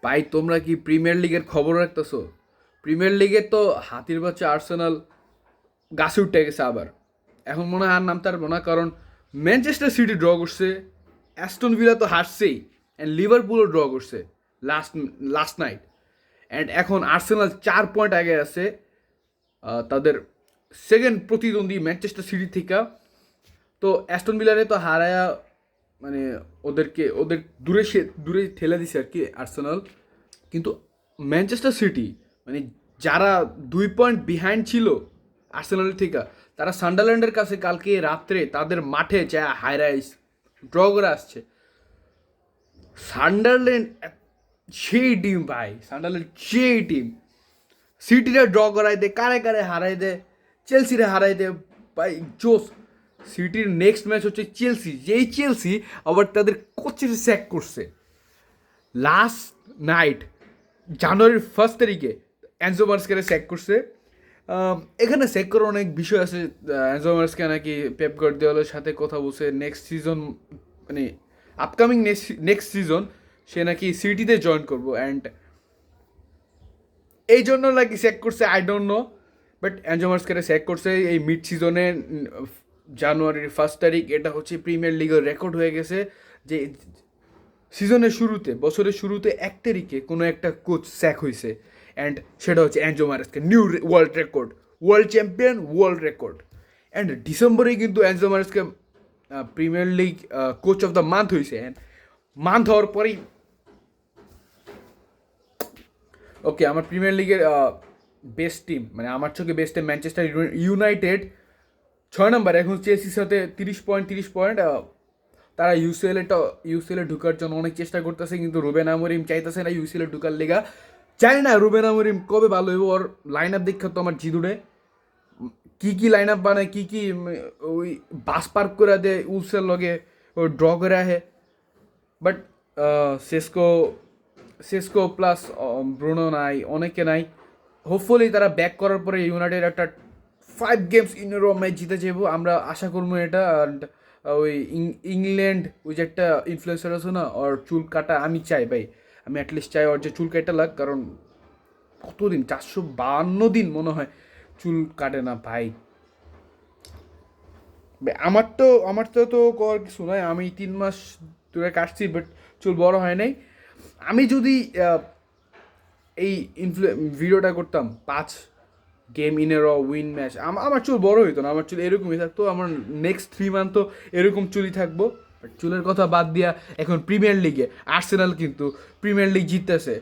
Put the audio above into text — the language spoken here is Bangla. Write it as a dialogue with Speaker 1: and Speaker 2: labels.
Speaker 1: ভাই তোমরা কি প্রিমিয়ার লিগের খবর রাখতেছো? প্রিমিয়ার লিগে তো হাতির বাচ্চা আর্সেনাল গাছে উঠে গেছে আবার। এখন মনে হয় আর নামতে পারবো না, কারণ ম্যানচেস্টার সিটি ড্র করছে, অ্যাস্টন ভিলা তো হারছেই, অ্যান্ড লিভারপুলও ড্র করছে লাস্ট লাস্ট নাইট। অ্যান্ড এখন আর্সেনাল 4 পয়েন্ট আগে আছে তাদের সেকেন্ড প্রতিদ্বন্দ্বী ম্যানচেস্টার সিটি থেকে। তো অ্যাস্টন ভিলারে তো হারায়া, মানে ওদের দূরে ঠেলে দিছে আর কি আর্সেনাল। কিন্তু ম্যানচেস্টার সিটি, মানে যারা 2 পয়েন্ট বিহাইন্ড ছিল আর্সেনালের থেকে, তারা সান্ডারল্যান্ডের কাছে কালকে রাত্রে তাদের মাঠে যা হাইরাইস ড্র করে আসছে। সান্ডারল্যান্ড সেই টিম ভাই, সান্ডারল্যান্ড সেই টিম। সিটিরে ড্র করাই দে, কারে কারে হারাই দে, চেলসিরে হারাই দে ভাই, জোস। সিটির নেক্সট ম্যাচ হচ্ছে চেলসি, যেই চেলসি আবার তাদের কোচের স্যাক করছে লাস্ট নাইট জানুয়ারির 1 তারিখে। অ্যানজো মার্সকে স্যাক করছে। এখানে স্যাক করার অনেক বিষয় আছে। অ্যানজো মার্সকে নাকি পেপ গার্দিওলার সাথে কথা বলছে নেক্সট সিজন, মানে আপকামিং নেক্সট সিজন সে নাকি সিটিতে জয়েন করবো, অ্যান্ড এই জন্য নাকি স্যাক করছে, I don't know. But Enzo মার্সকে স্যাক করছে এই মিড সিজনে জানুয়ারির 1 তারিখ। এটা হচ্ছে প্রিমিয়ার লিগের রেকর্ড হয়ে গেছে যে সিজনের শুরুতে, বছরের শুরুতে 1 তারিখে কোনো একটা কোচ স্যাক হয়েছে, অ্যান্ড সেটা হচ্ছে Enzo Maresca. New world record, world champion, world record. And ডিসেম্বরেই কিন্তু Enzo Maresca Premier League coach of the month হয়েছে। অ্যান্ড মান্থ হওয়ার পরেই ওকে, আমার প্রিমিয়ার লিগের বেস্ট টিম, মানে আমার চোখে বেস্ট টিম ম্যানচেস্টার ইউনাইটেড 6 নম্বর। এখন চেলসির সাথে 30 পয়েন্ট। তারা ইউসিএলে ঢুকার জন্য অনেক চেষ্টা করতেছে, কিন্তু রুবেন আমরিম চাইতেছে না ইউসিএলে ঢুকার লেগা। জানি না রুবেন আমরিম কবে ভালো হইব। ওর লাইন আপ দেখা তো আমার জিদুরে কি লাইন আপ বানায়, কি ওই বাস পার্ক করে দেয় উলসের লগে, ওই ড্র করে আহে। But Sesko Sesko plus Bruno নাই, অনেকে নাই। হোপফুলি তারা ব্যাক করার পরে ইউনাইটেড একটা 5 গেমস ইন রো ম্যাচ জিতে যাবো, আমরা আশা করবো এটা। অ্যান্ড ওই ইংল্যান্ড, ওই যে একটা ইনফ্লুয়েন্সার আছে না, ওর চুল কাটা আমি চাই ভাই। আমি অ্যাটলিস্ট চাই ওর যে চুল কাটা লাগ, কারণ কতদিন, 452 দিন মনে হয় চুল কাটে না ভাই। আমার তো করার কিছু নয়, আমি 3 মাস ধরে কাটছি, বাট চুল বড় হয় নাই। আমি যদি এই ভিডিওটা করতাম 5 গেম ইন এ র উইন ম্যাচ, আমার চুল বড় হইতো না, আমার চুল এরকমই থাকতো। আমার নেক্সট 3 মান্থ তো এরকম চুলই থাকবো। বাট চুলের কথা বাদ দিয়া এখন প্রিমিয়ার লিগে আর্সেনাল কিন্তু প্রিমিয়ার লিগ জিততেছে।